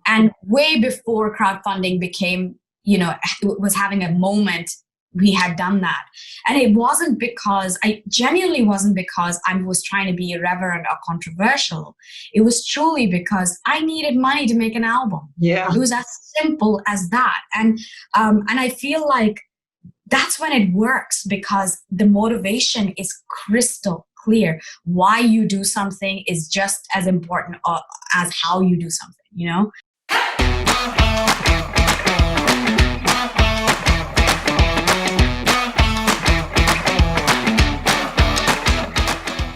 And way before crowdfunding became, was having a moment, we had done that. And it wasn't because, I genuinely wasn't because I was trying to be irreverent or controversial. It was truly because I needed money to make an album. Yeah. It was as simple as that. And I feel like that's when it works, because the motivation is crystal clear. Why you do something is just as important as how you do something,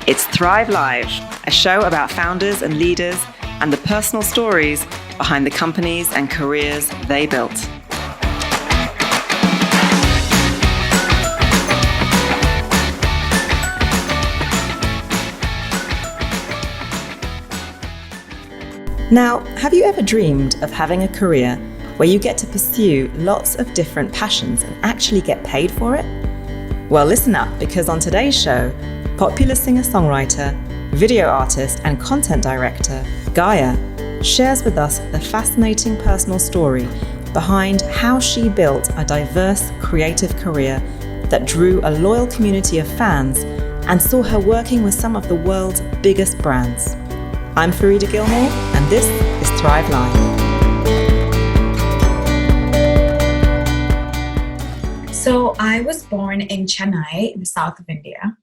It's Thrive Live, a show about founders and leaders and the personal stories behind the companies and careers they built. Now, have you ever dreamed of having a career where you get to pursue lots of different passions and actually get paid for it? Well, listen up, because on today's show, popular singer-songwriter, video artist and content director Gaya shares with us the fascinating personal story behind how she built a diverse creative career that drew a loyal community of fans and saw her working with some of the world's biggest brands. I'm Farida Gilmore, and this is Thrive Live. So I was born in Chennai, in the south of India,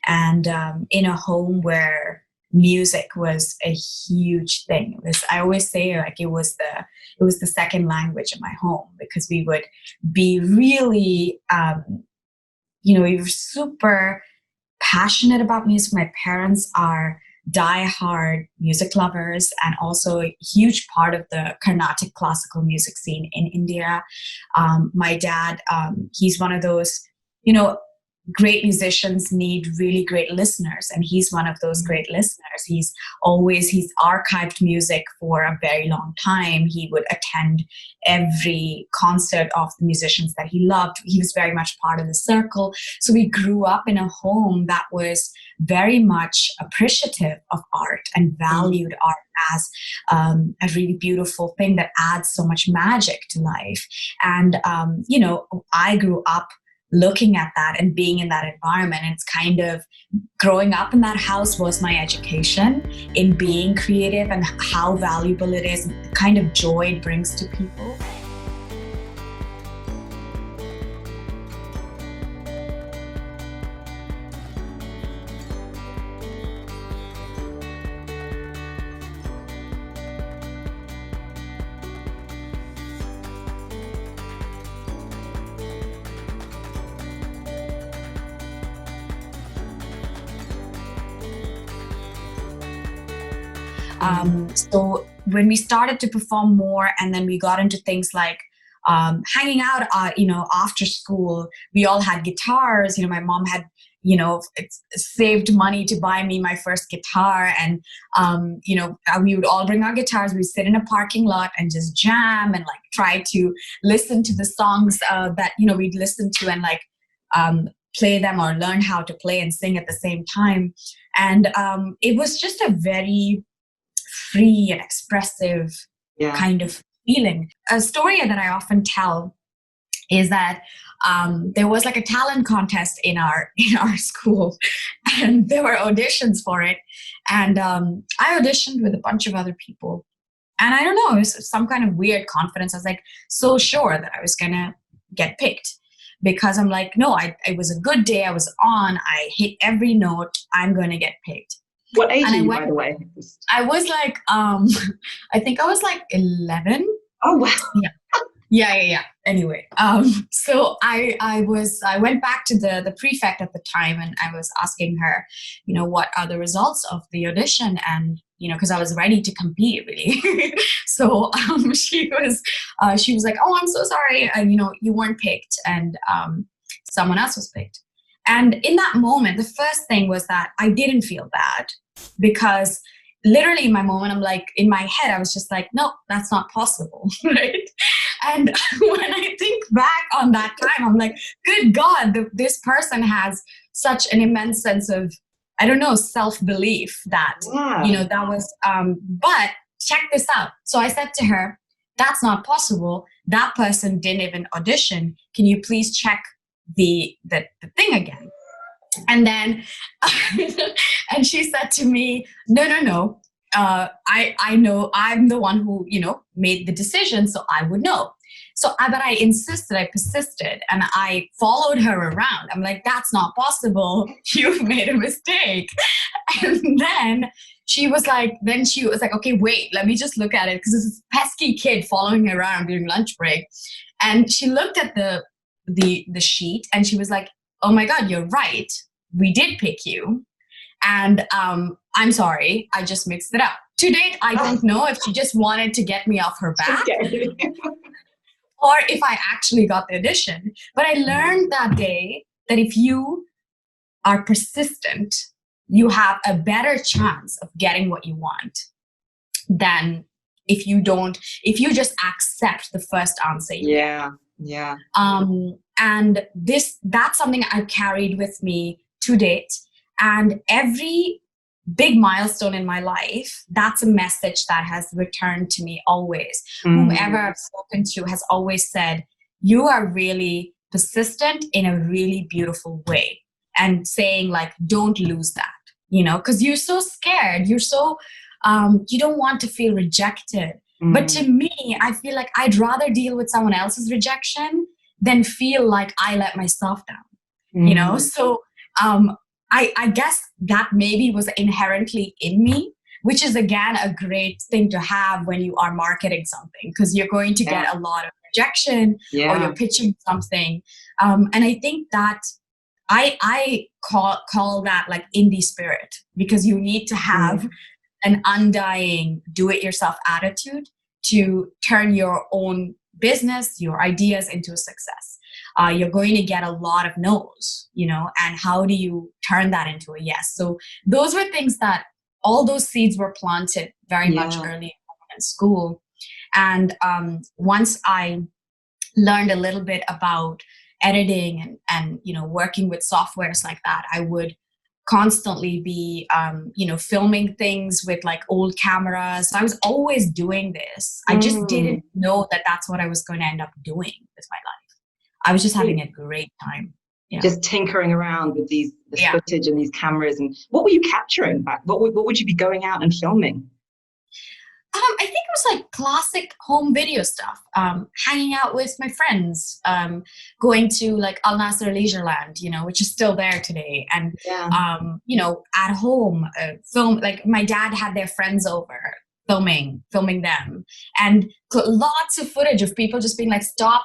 and in a home where music was a huge thing. I always say, like, it was the second language in my home, because we would be really, we were super passionate about music. My parents are die-hard music lovers and also a huge part of the Carnatic classical music scene in India. My dad, he's one of those, great musicians need really great listeners, and he's one of those great listeners. He's archived music for a very long time. He would attend every concert of the musicians that he loved. He was very much part of the circle. So we grew up in a home that was very much appreciative of art and valued art as a really beautiful thing that adds so much magic to life. And, I grew up looking at that and being in that environment. And it's kind of growing up in that house was my education in being creative and how valuable it is, the kind of joy it brings to people. So when we started to perform more, and then we got into things like hanging out, after school, we all had guitars. My mom had, saved money to buy me my first guitar. And, we would all bring our guitars. We'd sit in a parking lot and just jam and like try to listen to the songs that, we'd listen to and like play them or learn how to play and sing at the same time. And it was just a very free and expressive kind of feeling. A story that I often tell is that there was like a talent contest in our school, and there were auditions for it. And I auditioned with a bunch of other people. And I don't know, it was some kind of weird confidence. I was like so sure that I was gonna get picked, because I'm like, no, it was a good day. I was on, I hit every note, I'm gonna get picked. What age are you, by the way? I was like, I think I was like 11. Oh, wow. Yeah. Anyway, so I went back to the prefect at the time, and I was asking her, what are the results of the audition? And, because I was ready to compete, really. So she was like, oh, I'm so sorry. You weren't picked, and someone else was picked. And in that moment, the first thing was that I didn't feel bad, because literally in my moment, I'm like, in my head, I was just like, no, that's not possible, right? And when I think back on that time, I'm like, good God, this person has such an immense sense of, I don't know, self-belief that, that was, but check this out. So I said to her, that's not possible. That person didn't even audition. Can you please check the thing again? And then, and she said to me, no. I know I'm the one who, made the decision, so I would know. But I insisted, I persisted, and I followed her around. I'm like, that's not possible. You've made a mistake. And then she was like, okay, wait, let me just look at it. Because there's this pesky kid following her around during lunch break. And she looked at the sheet and she was like, oh my God, you're right. We did pick you. And I'm sorry, I just mixed it up. To date, I don't know if she just wanted to get me off her back or if I actually got the audition. But I learned that day that if you are persistent, you have a better chance of getting what you want than if you just accept the first answer. Yeah. And that's something I've carried with me to date. And every big milestone in my life, that's a message that has returned to me always. Whomever I've spoken to has always said, you are really persistent in a really beautiful way. And saying like, don't lose that, because you're so scared. You're so, you don't want to feel rejected. But to me, I feel like I'd rather deal with someone else's rejection than feel like I let myself down, So I guess that maybe was inherently in me, which is, again, a great thing to have when you are marketing something, because you're going to get a lot of rejection or you're pitching something. And I think that I call that like indie spirit, because you need to have an undying do-it-yourself attitude to turn your own business, your ideas into a success. You're going to get a lot of no's, and how do you turn that into a yes? So those were things that all those seeds were planted very much early in school. And once I learned a little bit about editing and working with softwares like that, I would constantly be filming things with like old cameras. So I was always doing this. I just didn't know that that's what I was going to end up doing with my life. I was just having a great time. Yeah. Just tinkering around with this footage and these cameras. And what were you capturing back? What would you be going out and filming? I think it was like classic home video stuff, hanging out with my friends, going to like Al Nasser Leisureland, which is still there today. And, at home, film, like my dad had their friends over, filming them. And lots of footage of people just being like, stop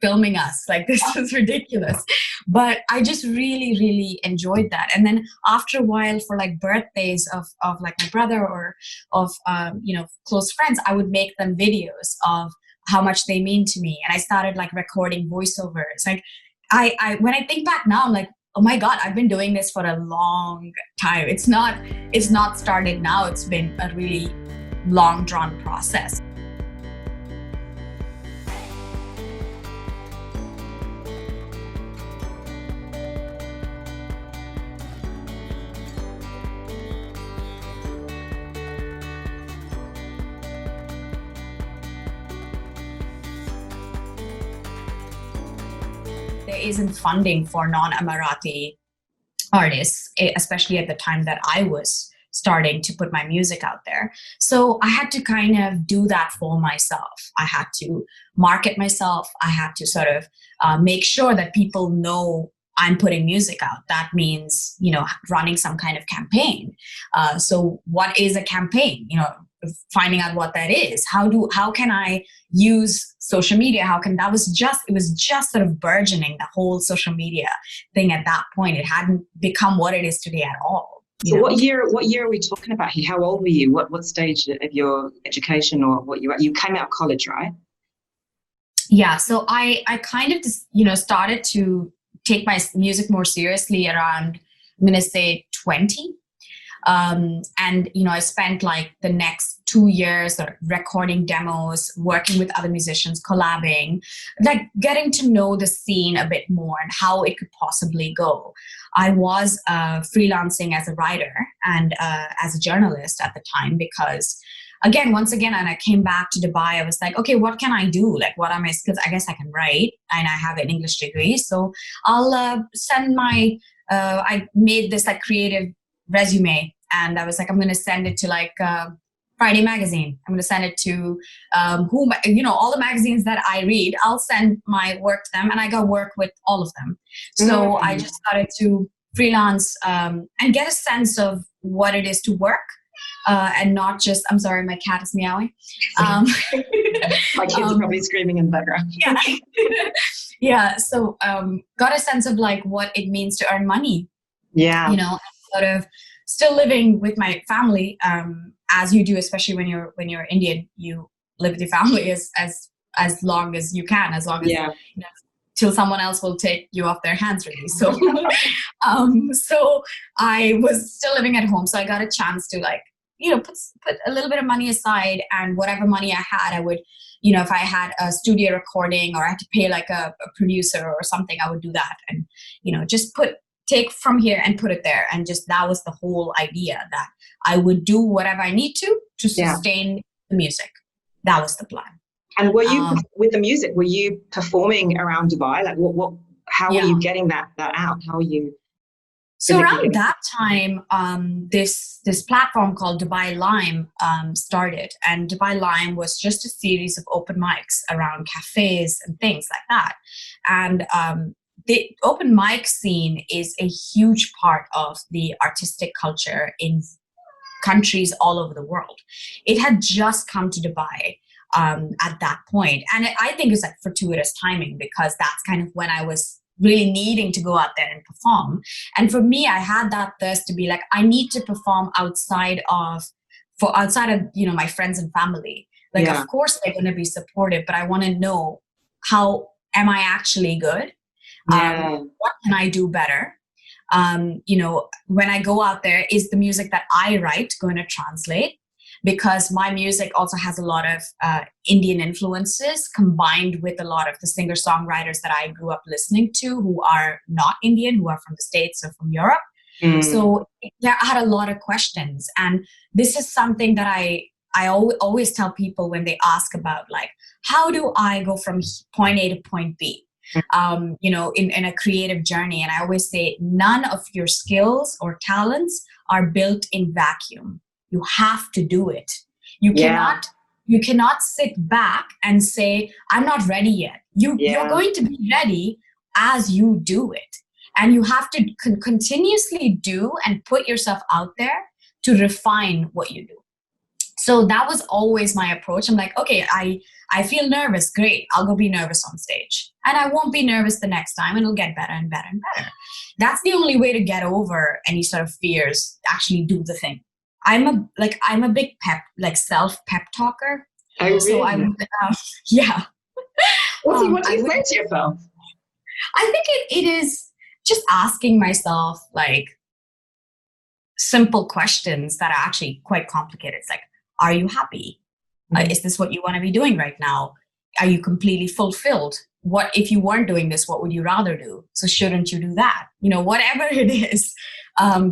filming us. Like, this is ridiculous. But I just really, really enjoyed that. And then after a while, for like birthdays of like my brother or of, close friends, I would make them videos of how much they mean to me. And I started like recording voiceovers. Like I when I think back now, I'm like, oh my God, I've been doing this for a long time. It's not started now. It's been a really long drawn process. There isn't funding for non-Emirati artists, especially at the time that I was starting to put my music out there. So I had to kind of do that for myself. I had to market myself. I had to sort of make sure that people know I'm putting music out. That means, running some kind of campaign. So what is a campaign? Finding out what that is. How can I use social media? It was just sort of burgeoning, the whole social media thing at that point. It hadn't become what it is today at all. So what year are we talking about here? How old were you? What stage of your education, or what you came out of college, right? Yeah. So I kind of just, started to take my music more seriously around, I'm going to say 20. And, I spent like the next 2 years recording demos, working with other musicians, collabing, like getting to know the scene a bit more and how it could possibly go. I was freelancing as a writer and as a journalist at the time, because again, once again, and I came back to Dubai, I was like, okay, what can I do? Like, what are my skills? I guess I can write, and I have an English degree. So I'll send my, I made this like creative resume, and I was like, I'm going to send it to like Friday Magazine. I'm going to send it to all the magazines that I read. I'll send my work to them, and I got work with all of them. So I just started to freelance and get a sense of what it is to work. And not just, I'm sorry, my cat is meowing. My kids are probably screaming in the background. Yeah. Yeah. So got a sense of like what it means to earn money. Yeah. Sort of still living with my family, as you do, especially when you're Indian, you live with your family as long as you can, as long as till someone else will take you off their hands, really. So so I was still living at home, so I got a chance to like put a little bit of money aside, and whatever money I had, I would, if I had a studio recording or I had to pay like a producer or something, I would do that, and just take from here and put it there, and just that was the whole idea, that I would do whatever I need to sustain the music. That was the plan. And were you with the music? Were you performing around Dubai? Like what? How were you getting that out? How were you? So around that time, this platform called Dubai Lime started, and Dubai Lime was just a series of open mics around cafes and things like that. And the open mic scene is a huge part of the artistic culture in countries all over the world. It had just come to Dubai at that point, and I think it's like fortuitous timing, because that's kind of when I was really needing to go out there and perform. And for me, I had that thirst to be like, I need to perform outside of my friends and family. Like, of course they're going to be supportive, but I want to know, how am I actually good? What can I do better? When I go out there, is the music that I write going to translate? Because my music also has a lot of Indian influences, combined with a lot of the singer-songwriters that I grew up listening to, who are not Indian, who are from the States or from Europe. So I had a lot of questions. And this is something that I always tell people when they ask about, like, how do I go from point A to point B? In a creative journey. And I always say, none of your skills or talents are built in vacuum. You have to do it. You cannot sit back and say, I'm not ready yet. You're going to be ready as you do it. And you have to continuously do and put yourself out there to refine what you do. So that was always my approach. I'm like, okay, I feel nervous. Great. I'll go be nervous on stage. And I won't be nervous the next time. It'll get better and better and better. That's the only way to get over any sort of fears, actually do the thing. I'm a big self pep talker. Oh, really? So I'm, What do you say to yourself? I think it is just asking myself like simple questions that are actually quite complicated. It's like, are you happy? Is this what you want to be doing right now? Are you completely fulfilled? What if you weren't doing this? What would you rather do? So shouldn't you do that? Whatever it is,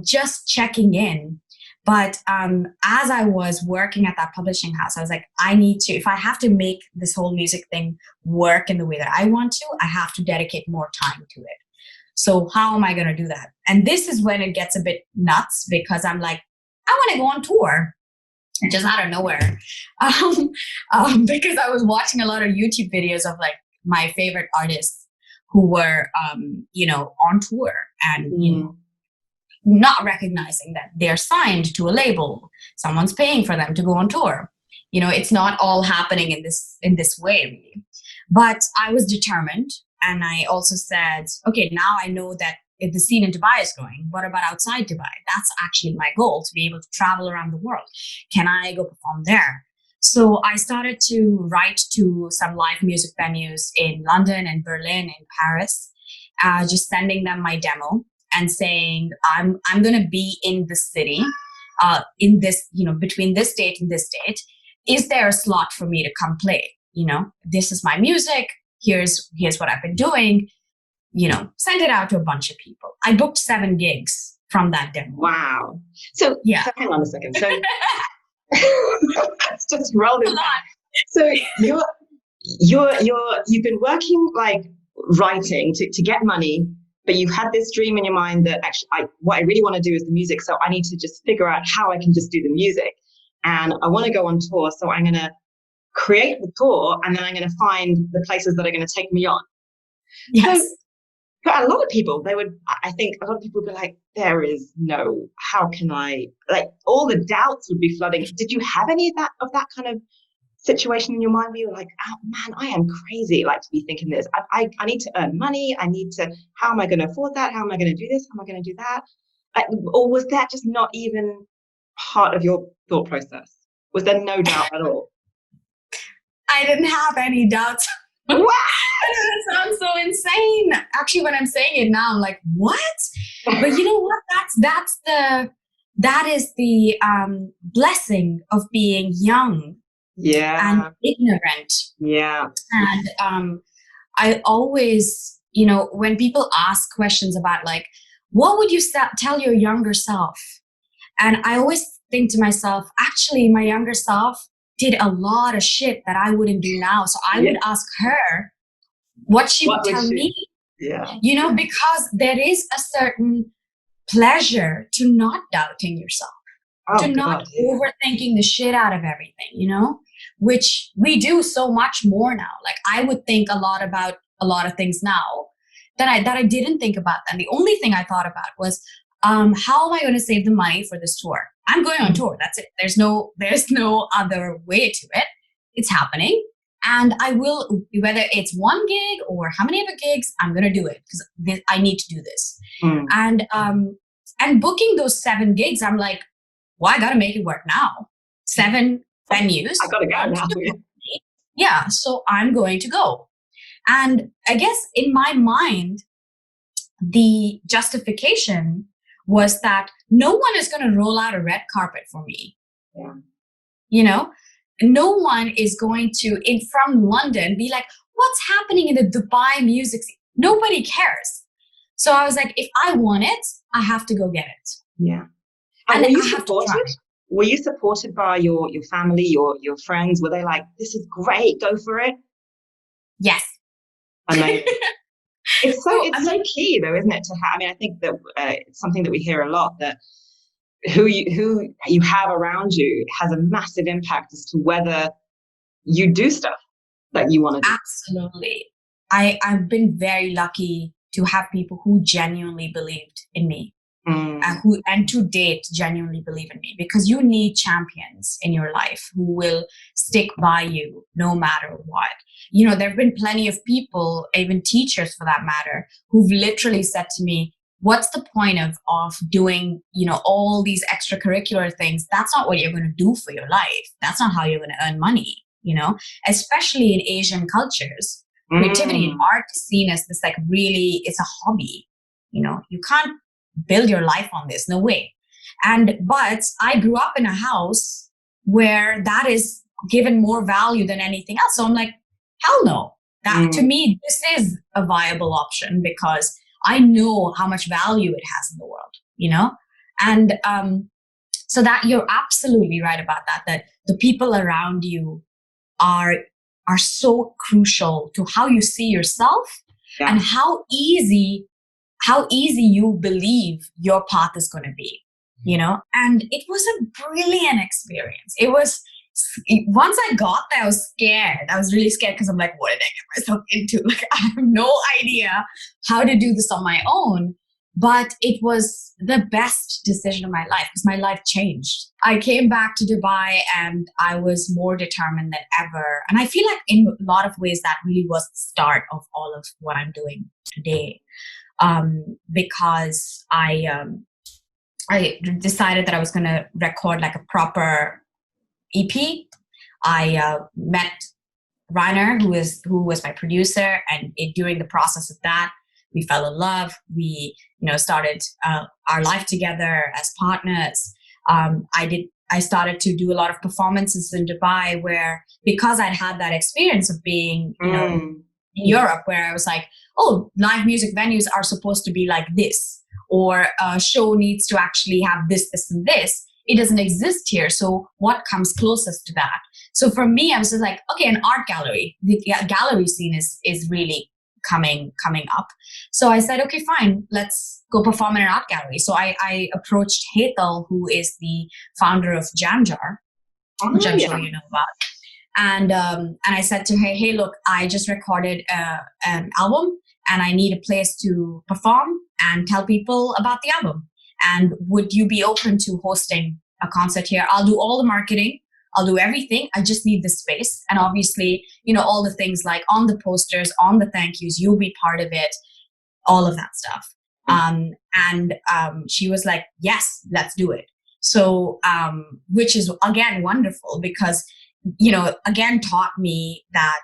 just checking in. But as I was working at that publishing house, I was like, I need to, if I have to make this whole music thing work in the way that I want to, I have to dedicate more time to it. So how am I going to do that? And this is when it gets a bit nuts, because I'm like, I want to go on tour, just out of nowhere. Because I was watching a lot of YouTube videos of like my favorite artists who were, on tour, and, not recognizing that they're signed to a label. Someone's paying for them to go on tour. It's not all happening in this way, really. But I was determined, and I also said, okay, now I know that if the scene in Dubai is growing, what about outside Dubai? That's actually my goal, to be able to travel around the world. Can I go perform there? So I started to write to some live music venues in London and Berlin and Paris, just sending them my demo and saying, I'm going to be in the city, in this, between this date and this date. Is there a slot for me to come play? This is my music. Here's what I've been doing. Send it out to a bunch of people. I booked 7 gigs from that demo. Wow. So hang on a second. So Let's just roll it back. So you've been working like writing to get money, but you've had this dream in your mind that actually what I really want to do is the music. So I need to just figure out how I can just do the music. And I want to go on tour. So I'm going to create the tour, and then I'm going to find the places that are going to take me on. Yes. So, but a lot of people, I think a lot of people would be like, there is no, how can I, like all the doubts would be flooding. Did you have any of that kind of situation in your mind where you're like, oh man, I am crazy, like to be thinking this. I need to earn money. How am I going to afford that? How am I going to do this? How am I going to do that? Or was that just not even part of your thought process? Was there no doubt at all? I didn't have any doubts. Wow! That sounds so insane. Actually, when I'm saying it now, I'm like, what? But you know what? That is the blessing of being young. Yeah. And ignorant. Yeah. And I always, when people ask questions about like, what would you tell your younger self? And I always think to myself, actually, my younger self did a lot of shit that I wouldn't do now. So I would ask her what she would tell me. Yeah. Because there is a certain pleasure to not doubting yourself. Not overthinking the shit out of everything, which we do so much more now. Like I would think a lot about a lot of things now that I didn't think about then. The only thing I thought about was, how am I going to save the money for this tour? I'm going on tour. That's it. There's no other way to it. It's happening. And I will, whether it's one gig or how many other gigs, I'm going to do it because I need to do this. And booking those 7 gigs, I'm like, well, I got to make it work now. 7 venues. I got to go now. Yeah. So I'm going to go. And I guess in my mind, the justification was that no one is going to roll out a red carpet for me. Yeah. No one is going to, from London, be like, what's happening in the Dubai music scene? Nobody cares. So I was like, if I want it, I have to go get it. Yeah. And were you supported? Were you supported by your family, your friends? Were they like, this is great, go for it? Yes. Amazing. It's so key though, isn't it? I think that it's something that we hear a lot, that who you have around you has a massive impact as to whether you do stuff that you want to do. Absolutely. I've been very lucky to have people who genuinely believed in me. Who to date genuinely believe in me, because you need champions in your life who will stick by you no matter what. There have been plenty of people, even teachers for that matter, who've literally said to me, what's the point of doing, all these extracurricular things? That's not what you're going to do for your life. That's not how you're going to earn money, especially in Asian cultures. Creativity and art is seen as this it's a hobby. You can't build your life on this. No way. But I grew up in a house where that is given more value than anything else. So I'm like, hell no. That to me, this is a viable option because I know how much value it has in the world, And so that you're absolutely right about that the people around you are so crucial to how you see yourself and how easy you believe your path is going to be, and it was a brilliant experience. It was, once I got there, I was scared. I was really scared because I'm like, what did I get myself into? Like, I have no idea how to do this on my own, but it was the best decision of my life because my life changed. I came back to Dubai and I was more determined than ever. And I feel like in a lot of ways that really was the start of all of what I'm doing today. Because I decided that I was going to record like a proper EP. I met Reiner, who was my producer, and during the process of that, we fell in love. We, started our life together as partners. I started to do a lot of performances in Dubai where, because I'd had that experience of being, in Europe, where I was like, oh, live music venues are supposed to be like this, or a show needs to actually have this, this, and this. it doesn't exist here. So what comes closest to that? So for me, I was just like, okay, an art gallery. The gallery scene is really coming up. So I said, okay, fine, let's go perform in an art gallery. So I approached Hetal, who is the founder of Jam Jar, which I'm sure you know about. And I said to her, hey, look, I just recorded an album and I need a place to perform and tell people about the album. And would you be open to hosting a concert here? I'll do all the marketing. I'll do everything. I just need the space. And obviously, all the things like on the posters, on the thank yous, you'll be part of it, all of that stuff. She was like, yes, let's do it. So, which is again, wonderful because, again, taught me that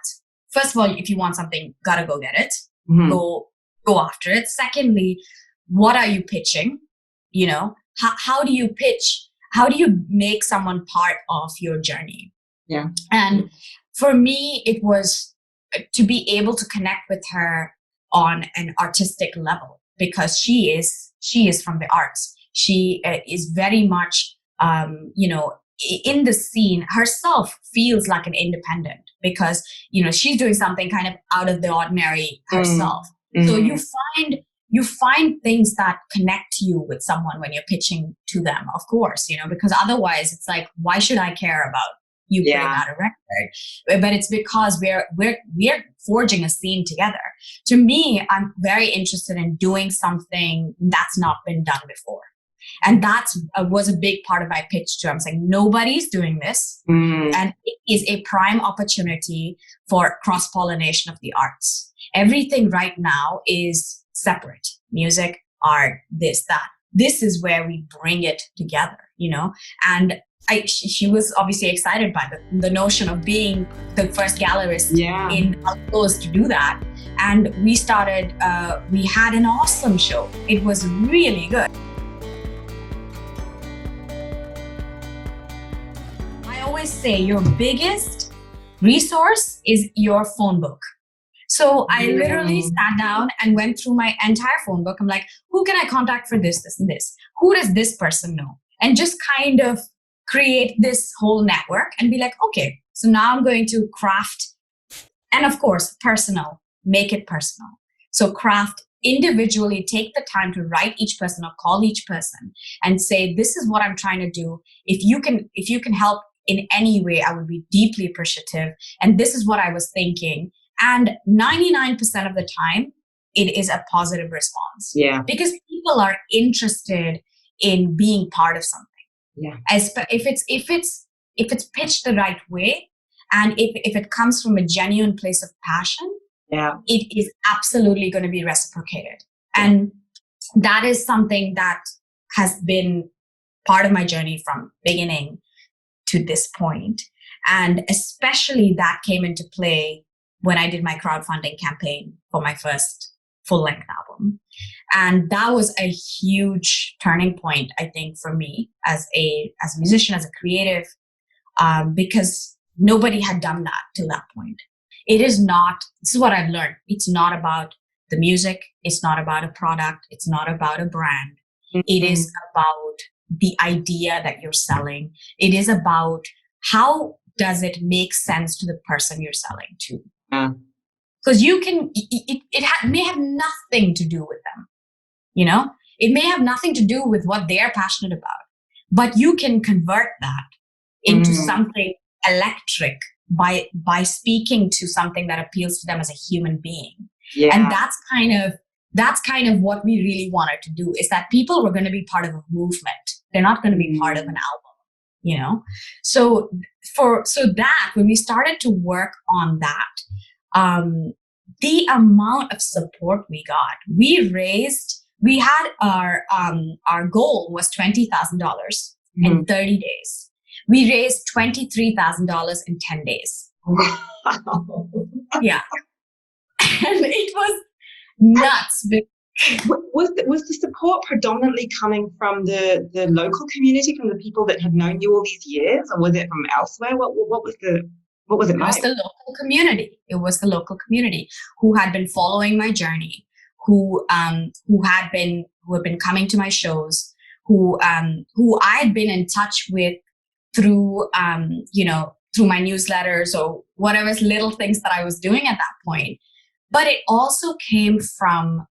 first of all, if you want something, gotta go get it, go after it. Secondly, what are you pitching? How do you pitch? How do you make someone part of your journey? Yeah. And for me, it was to be able to connect with her on an artistic level because she is from the arts. She is very much, in the scene herself feels like an independent because, she's doing something kind of out of the ordinary herself. So you find things that connect you with someone when you're pitching to them, of course, because otherwise it's like, why should I care about you putting out a record? But it's because we're forging a scene together. To me, I'm very interested in doing something that's not been done before. And that was a big part of my pitch too. I'm saying nobody's doing this. And it is a prime opportunity for cross-pollination of the arts. Everything right now is separate. Music, art, this, that. This is where we bring it together, And she was obviously excited by the notion of being the first gallerist in outdoors to do that. And we started, we had an awesome show. It was really good. I always say your biggest resource is your phone book. So I literally sat down and went through my entire phone book. I'm like, who can I contact for this, this, and this? Who does this person know? And just kind of create this whole network and be like, okay, so now I'm going to craft, and of course, personal, make it personal. So craft individually, take the time to write each person or call each person and say, this is what I'm trying to do. If you can help in any way, I would be deeply appreciative. And this is what I was thinking. And 99% of the time, it is a positive response. Yeah. Because people are interested in being part of something. Yeah. If it's pitched the right way, and if it comes from a genuine place of passion, it is absolutely going to be reciprocated. Yeah. And that is something that has been part of my journey from beginning to this point. And especially that came into play when I did my crowdfunding campaign for my first full-length album. And that was a huge turning point, I think, for me as a musician, as a creative, because nobody had done that till that point. This is what I've learned. It's not about the music. It's not about a product. It's not about a brand. Mm-hmm. It is about the idea that you're selling. It is about how does it make sense to the person you're selling to. Because may have nothing to do with them. It may have nothing to do with what they're passionate about, but you can convert that into something electric by speaking to something that appeals to them as a human being. Yeah. And that's kind of what we really wanted to do, is that people were going to be part of a movement. They're not going to be part of an album, So that when we started to work on that, the amount of support we got, we had our goal was $20,000 in 30 days. We raised $23,000 in 10 days. Wow. Yeah. And it was nuts. Was the support predominantly coming from the local community, from the people that had known you all these years, or was it from elsewhere? What was it like? It was the local community. It was the local community who had been following my journey, who had been coming to my shows, who I had been in touch with through through my newsletters or whatever little things that I was doing at that point. But it also came from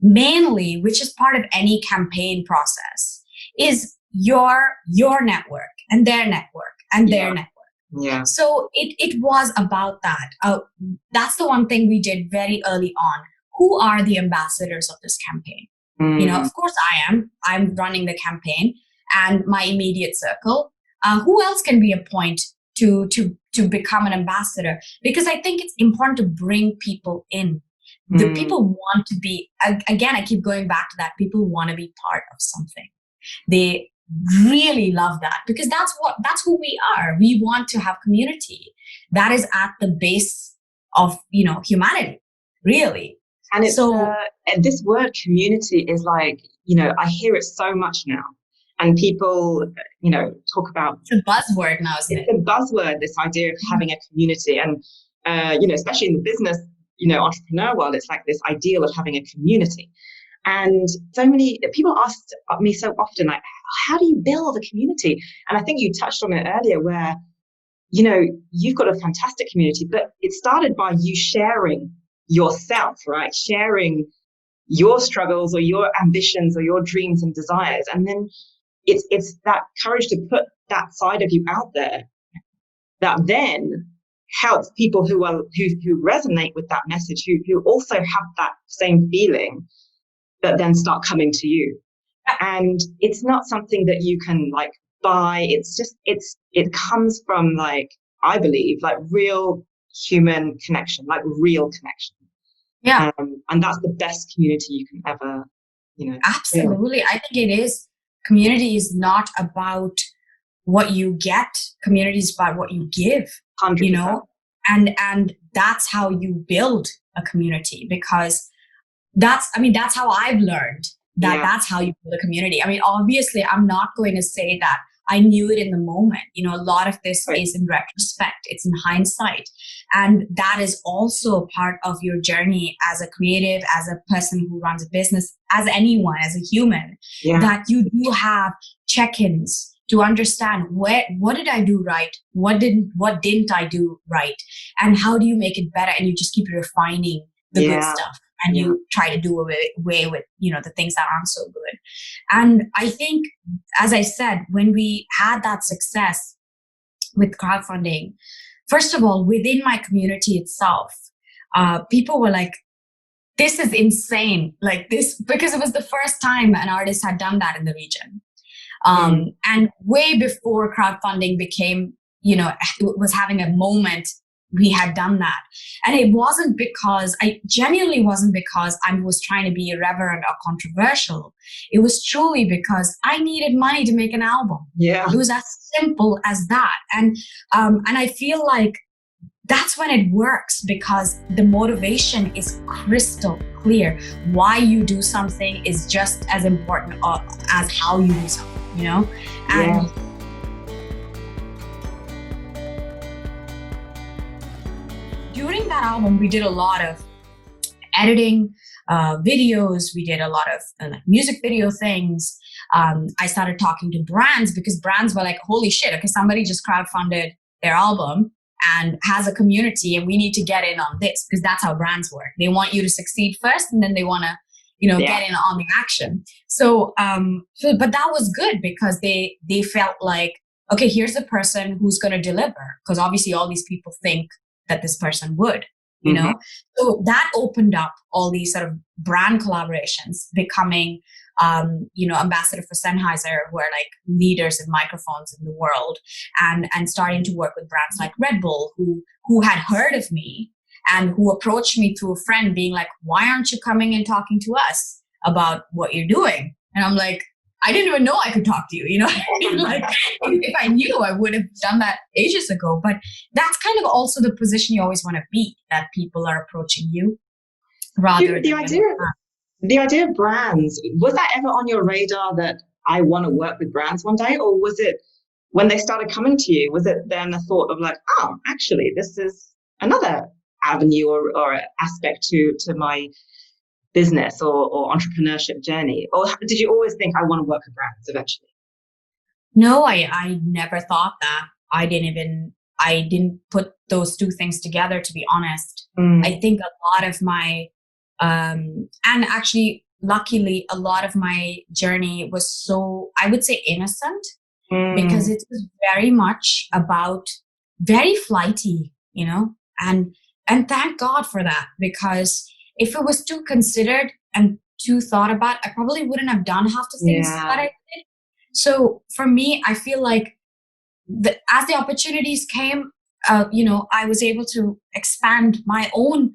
mainly, which is part of any campaign process, is your network and their network and their network. Yeah. So it was about that. That's the one thing we did very early on. Who are the ambassadors of this campaign? Of course I'm running the campaign and my immediate circle. Who else can be a point to become an ambassador? Because I think it's important to bring people in. The people want to be, again, I keep going back to that. People want to be part of something. They really love that because that's who we are. We want to have community. That is at the base of, humanity, really. And it's and this word community is like, I hear it so much now. And people, talk about... It's a buzzword now, isn't it? It's a buzzword, this idea of having a community. And, especially in the business, entrepreneur world, it's like this ideal of having a community. And so many people ask me so often, like, how do you build a community? And I think you touched on it earlier where, you've got a fantastic community, but it started by you sharing yourself, right? Sharing your struggles or your ambitions or your dreams and desires. And then it's that courage to put that side of you out there that then helps people who resonate with that message, who also have that same feeling, that then start coming to you. And it's not something that you can like buy. It's just, it comes from, like, I believe, like real human connection, like real connection. Yeah. And that's the best community you can ever, Absolutely. Yeah. I think it is. Community is not about what you get. Community is about what you give, 100%. And that's how you build a community, because that's how I've learned that that's how you build a community. I mean, obviously I'm not going to say that I knew it in the moment. A lot of this is in retrospect. It's in hindsight. And that is also a part of your journey as a creative, as a person who runs a business, as anyone, as a human, that you do have check-ins to understand what did I do right? What didn't I do right? And how do you make it better? And you just keep refining the good stuff. And you try to do away with, the things that aren't so good. And I think, as I said, when we had that success with crowdfunding, first of all, within my community itself, people were like, this is insane. Like this, because it was the first time an artist had done that in the region. And way before crowdfunding became, was having a moment, we had done that. And it wasn't because, I genuinely wasn't because I was trying to be irreverent or controversial. It was truly because I needed money to make an album. Yeah. It was as simple as that. And I feel like that's when it works, because the motivation is crystal clear. Why you do something is just as important as how you do something, And during that album, we did a lot of editing, videos. We did a lot of music video things. I started talking to brands because brands were like, holy shit, okay, somebody just crowdfunded their album and has a community, and we need to get in on this, because that's how brands work. They want you to succeed first, and then they want to, get in on the action. So, but that was good because they felt like, okay, here's the person who's going to deliver, because obviously all these people think that this person would, So that opened up all these sort of brand collaborations, becoming, ambassador for Sennheiser, who are like leaders in microphones in the world, and starting to work with brands like Red Bull, who had heard of me and who approached me through a friend being like, why aren't you coming and talking to us about what you're doing? And I'm like, I didn't even know I could talk to you, Like, if I knew, I would have done that ages ago. But that's kind of also the position you always want to be, that people are approaching you rather the idea of brands, was that ever on your radar that I want to work with brands one day? Or was it when they started coming to you, was it then a thought of like, oh, actually, this is another avenue or aspect to my business or entrepreneurship journey? Or did you always think, I want to work with brands eventually? No, I never thought that. I didn't put those two things together, to be honest. I think a lot of my, and actually, luckily, a lot of my journey was so, I would say, innocent, because it was very much about very flighty, and thank God for that, because if it was too considered and too thought about, I probably wouldn't have done half the things that I did. So for me, I feel like as the opportunities came, I was able to expand my own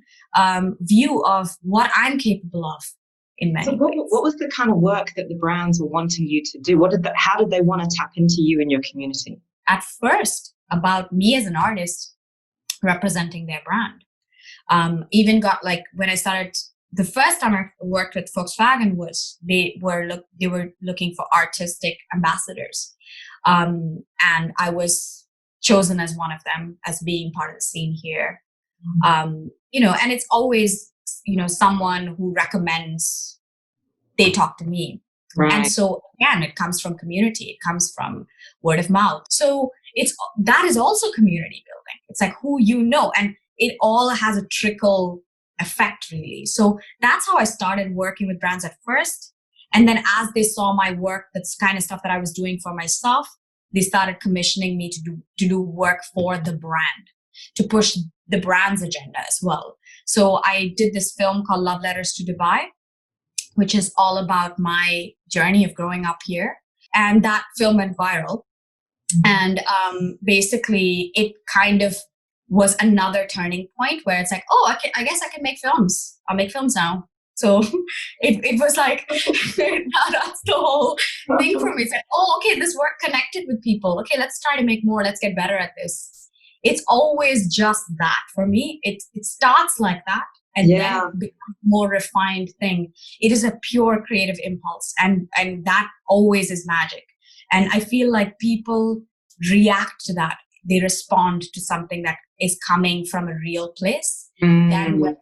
view of what I'm capable of in many ways. What was the kind of work that the brands were wanting you to do? How did they want to tap into you in your community? At first, about me as an artist representing their brand. Even got like when I started. The first time I worked with Volkswagen was they were looking for artistic ambassadors, and I was chosen as one of them, as being part of the scene here. And it's always someone who recommends, they talk to me, right. And so again, it comes from community, it comes from word of mouth. So that is also community building. It's like who and it all has a trickle effect, really. So that's how I started working with brands at first. And then as they saw my work, that's kind of stuff that I was doing for myself, they started commissioning me to do work for the brand, to push the brand's agenda as well. So I did this film called Love Letters to Dubai, which is all about my journey of growing up here. And that film went viral. And basically it kind of was another turning point where it's like, I guess I can make films. I'll make films now. So it was like, that's the whole thing for me. It's like, okay, this work connected with people. Okay, let's try to make more. Let's get better at this. It's always just that for me. It starts like that and then becomes a more refined thing. It is a pure creative impulse, and that always is magic. And I feel like people react to that. They respond to something that is coming from a real place. Then when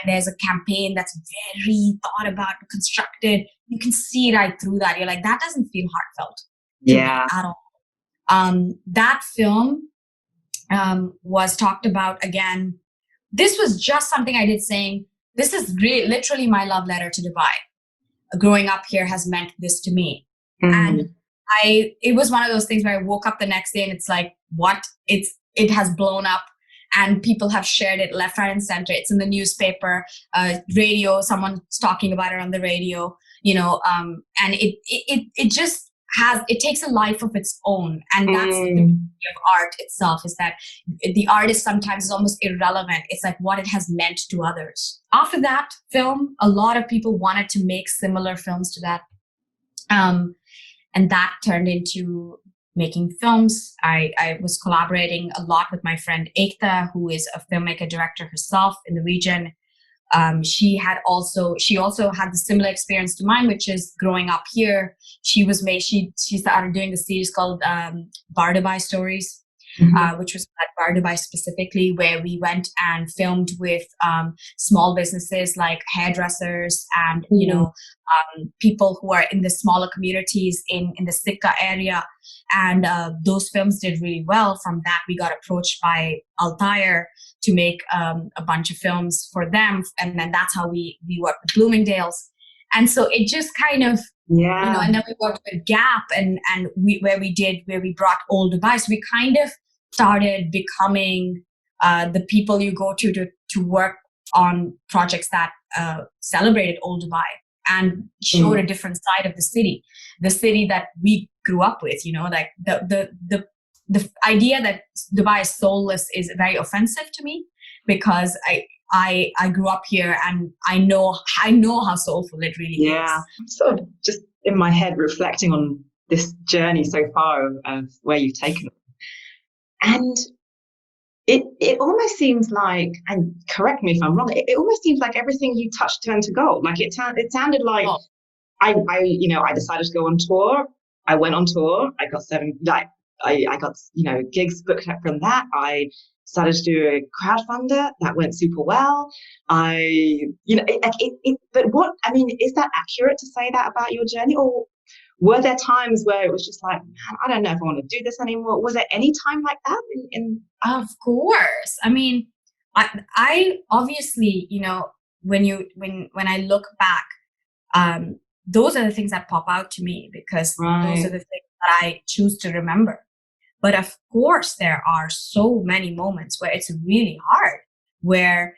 there's a campaign that's very thought about, constructed, you can see right through that. You're like, that doesn't feel heartfelt to me at all. That film was talked about again. This was just something I did saying, this is literally my love letter to Dubai. Growing up here has meant this to me. And it was one of those things where I woke up the next day and it's like, what? It has blown up and people have shared it left, right, and center. It's in the newspaper, radio, someone's talking about it on the radio, and it just it takes a life of its own. And that's the beauty of art itself, is that the artist sometimes is almost irrelevant. It's like what it has meant to others. After that film, a lot of people wanted to make similar films to that. And that turned into making films. I was collaborating a lot with my friend Ekta, who is a filmmaker director herself in the region. She also had the similar experience to mine, which is growing up here. She started doing a series called Bar Dubai Stories, which was at Bar Dubai specifically, where we went and filmed with small businesses like hairdressers and people who are in the smaller communities in the Sikka area. And those films did really well. From that, we got approached by Altair to make a bunch of films for them. And then that's how we worked with Bloomingdale's. And so it just kind of, and then we worked with Gap where we brought Old Dubai. So we kind of started becoming the people you go to work on projects that celebrated Old Dubai and showed a different side of the city that we grew up with. Like the idea that Dubai is soulless is very offensive to me, because I grew up here and I know how soulful it really is. I'm sort of just in my head reflecting on this journey so far of where you've taken it. And it almost seems like, and correct me if I'm wrong, it almost seems like everything you touched turned to gold. Like it sounded like I decided to go on tour. I went on tour. I got I got gigs booked up from that. I started to do a crowdfunder that went super well. But what, I mean, is that accurate to say that about your journey? Or were there times where it was just like, man, I don't know if I want to do this anymore? Was there any time like that? Of course. I mean, I obviously, when I look back, those are the things that pop out to me because those are the things that I choose to remember. But of course, there are so many moments where it's really hard, where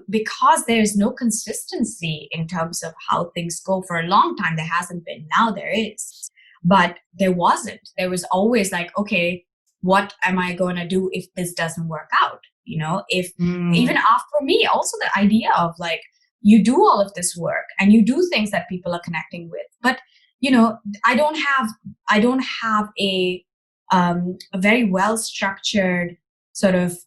because there's no consistency in terms of how things go. For a long time, there hasn't been. Now there is. But there wasn't. There was always like, okay, what am I going to do if this doesn't work out? Even after me, also the idea of like, you do all of this work and you do things that people are connecting with. But, I don't have a very well-structured sort of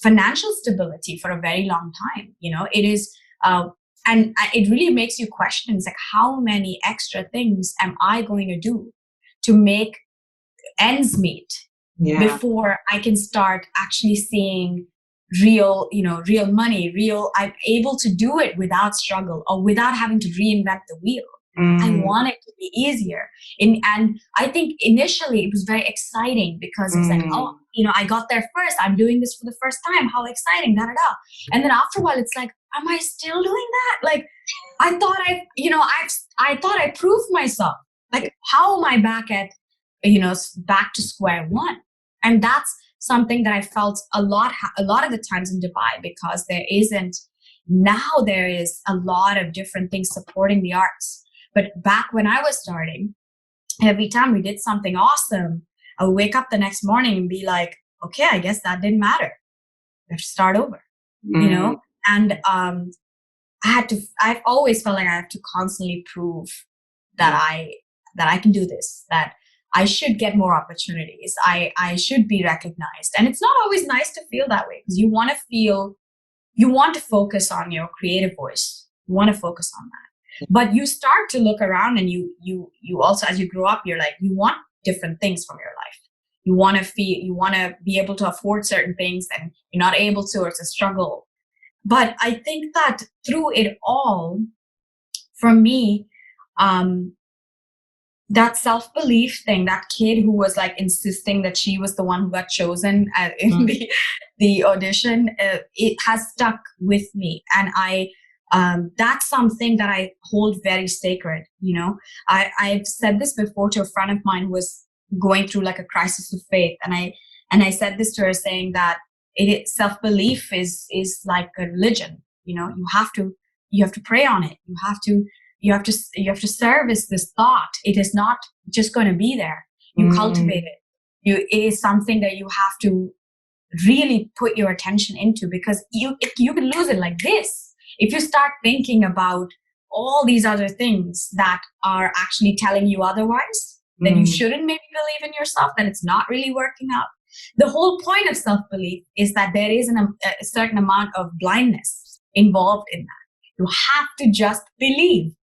financial stability for a very long time. It is, and it really makes you question, like, how many extra things am I going to do to make ends meet before I can start actually seeing real money, I'm able to do it without struggle or without having to reinvent the wheel. I want it to be easier. And I think initially it was very exciting because it was like, I got there first. I'm doing this for the first time. How exciting, da da da. And then after a while, it's like, am I still doing that? Like, I thought I proved myself. Like, how am I back to square one? And that's something that I felt a lot of the times in Dubai, because there is a lot of different things supporting the arts. But back when I was starting, every time we did something awesome, I would wake up the next morning and be like, okay, I guess that didn't matter. We have to start over, And I've always felt like I have to constantly prove that I can do this, that I should get more opportunities. I should be recognized. And it's not always nice to feel that way, because you want to focus on your creative voice. You want to focus on that. But you start to look around, and you also, as you grow up, you're like, you want different things from your life. You want to be able to afford certain things, and you're not able to, or it's a struggle. But I think that through it all, for me, that self-belief thing, that kid who was like insisting that she was the one who got chosen in the audition, it has stuck with me. And that's something that I hold very sacred. I've said this before to a friend of mine who was going through like a crisis of faith. And I said this to her, saying that self-belief is like a religion. You have to pray on it. You have to service this thought. It is not just going to be there. You cultivate it. It is something that you have to really put your attention into, because you can lose it like this. If you start thinking about all these other things that are actually telling you otherwise, then you shouldn't maybe believe in yourself, that it's not really working out. The whole point of self-belief is that there is a certain amount of blindness involved in that. You have to just believe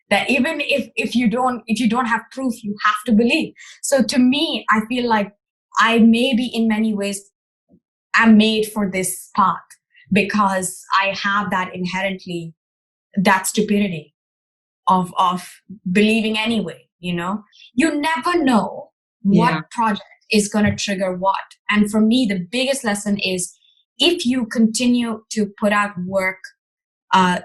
that, even if you don't have proof, you have to believe. So to me, I feel like I maybe in many ways am made for this path, because I have that inherently, that stupidity of believing anyway. You never know what project is going to trigger what. And for me, the biggest lesson is, if you continue to put out work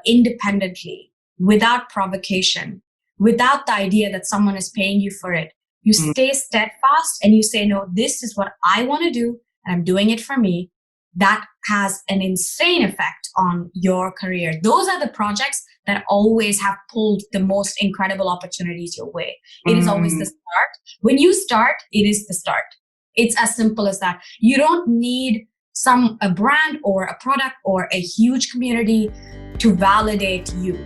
independently, without provocation, without the idea that someone is paying you for it, you stay steadfast and you say, no, this is what I want to do, and I'm doing it for me. That has an insane effect on your career. Those are the projects that always have pulled the most incredible opportunities your way. It is always the start. When you start, it is the start. It's as simple as that. You don't need a brand or a product or a huge community to validate you.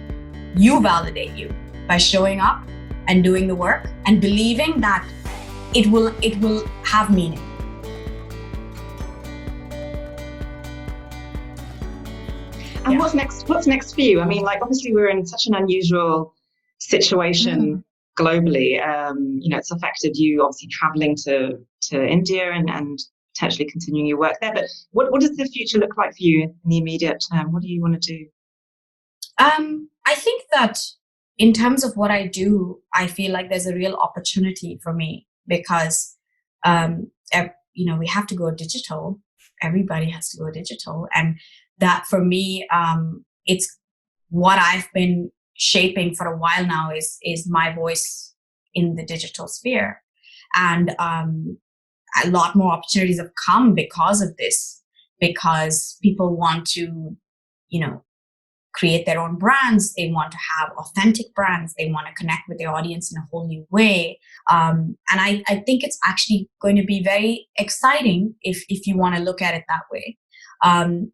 You validate you by showing up and doing the work and believing that it will have meaning. And what's next for you? I mean, like, obviously we're in such an unusual situation globally. It's affected you obviously traveling to India and potentially continuing your work there. But what does the future look like for you in the immediate term? What do you want to do? I think that in terms of what I do, I feel like there's a real opportunity for me because, we have to go digital. Everybody has to go digital. And that for me, it's what I've been shaping for a while now is my voice in the digital sphere. And a lot more opportunities have come because of this, because people want to, create their own brands. They want to have authentic brands. They want to connect with their audience in a whole new way. And I think it's actually going to be very exciting if you want to look at it that way.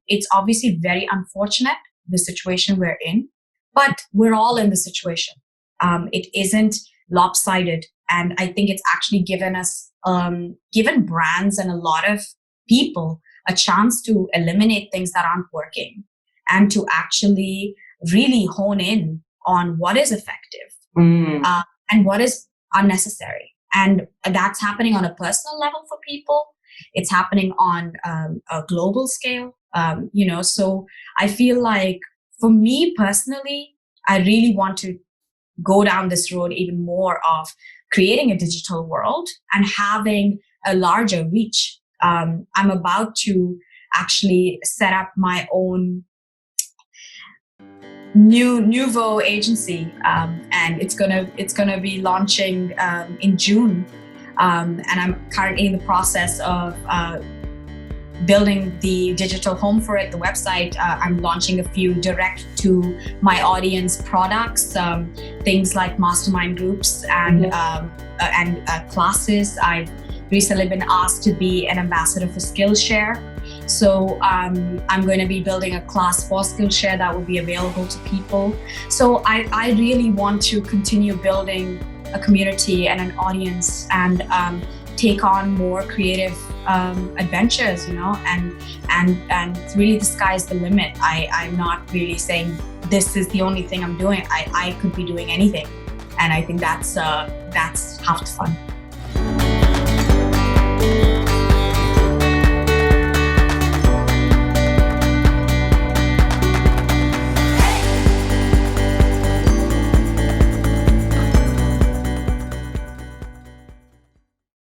It's obviously very unfortunate, the situation we're in, but we're all in the situation. It isn't lopsided. And I think it's actually given brands and a lot of people a chance to eliminate things that aren't working and to actually really hone in on what is effective and what is unnecessary. And that's happening on a personal level for people. It's happening on a global scale, so I feel like for me personally, I really want to go down this road even more of creating a digital world and having a larger reach. I'm about to actually set up my own nouveau agency, and it's gonna be launching in June, and I'm currently in the process of building the digital home for it, the website. I'm launching a few direct to my audience products, things like mastermind groups and classes. I've recently been asked to be an ambassador for Skillshare. So I'm going to be building a class for Skillshare that will be available to people. So I really want to continue building a community and an audience and take on more creative adventures, and really the sky's the limit. I'm not really saying this is the only thing I'm doing. I could be doing anything. And I think that's half the fun.